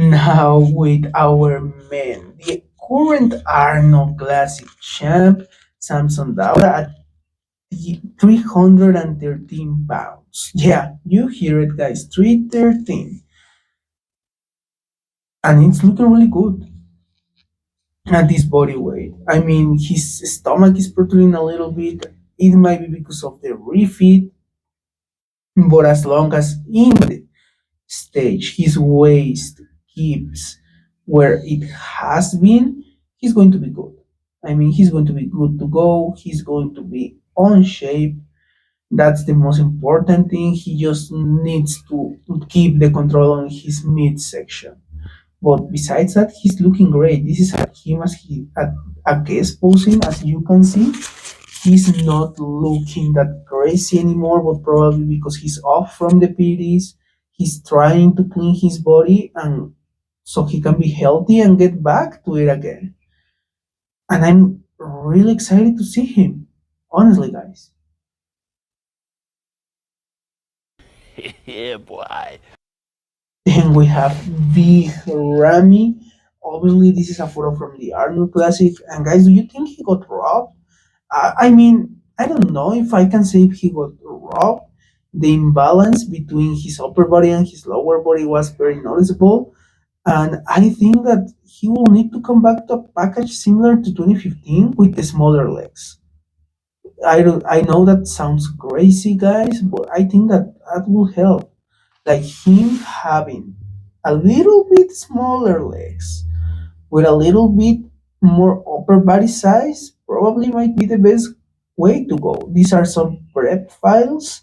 Now with our men, the current Arnold Classic champ, Samson at 313 pounds. Yeah, you hear it, guys, 313. And it's looking really good at this body weight. I mean, his stomach is protruding a little bit. It might be because of the refit, but as long as in the stage his waist keeps where it has been, he's going to be good. I mean, he's going to be good to go. He's going to be on shape. That's the most important thing. He just needs to keep the control on his midsection. But besides that, he's looking great. This is at him as he at a guest posing, as you can see. He's not looking that crazy anymore, but probably because he's off from the PDs. He's trying to clean his body and so he can be healthy and get back to it again. And I'm really excited to see him. Honestly, guys. Yeah, boy. Then we have big Ramy. Obviously, this is a photo from the Arnold Classic. And guys, do you think he got robbed? I mean, I don't know if I can say if he got robbed. The imbalance between his upper body and his lower body was very noticeable. And I think that he will need to come back to a package similar to 2015 with the smaller legs. I know that sounds crazy, guys, but I think that that will help. Like him having a little bit smaller legs with a little bit more upper body size probably might be the best way to go. These are some prep files,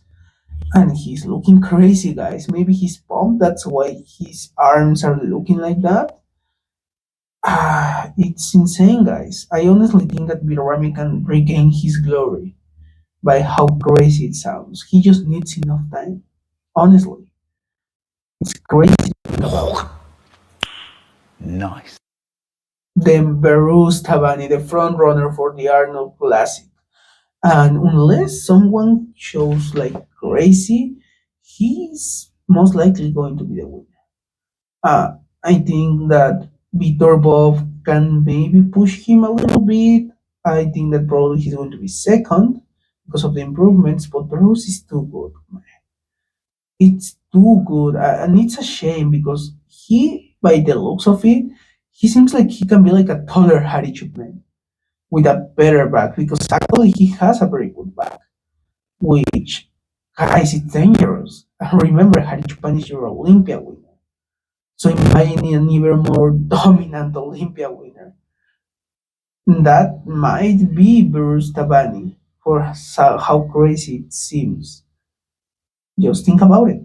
and he's looking crazy, guys. Maybe he's pumped, that's why his arms are looking like that. It's insane, guys. I honestly think that Birami can regain his glory by how crazy it sounds. He just needs enough time. Honestly, it's crazy to think about. Nice. Then Beru's Tabani, the front runner for the Arnold Classic. And unless someone shows like crazy, he's most likely going to be the winner. I think that Vitor Bov can maybe push him a little bit. I think that probably he's going to be second because of the improvements, but Berus is too good. It's too good, and it's a shame because he, by the looks of it, he seems like he can be like a taller Harry Chapman with a better back because actually he has a very good back, which guys, it's dangerous. And remember, Harry Chapman is your Olympia winner. So imagine an even more dominant Olympia winner. That might be Bruce Tabani for how crazy it seems. Just think about it.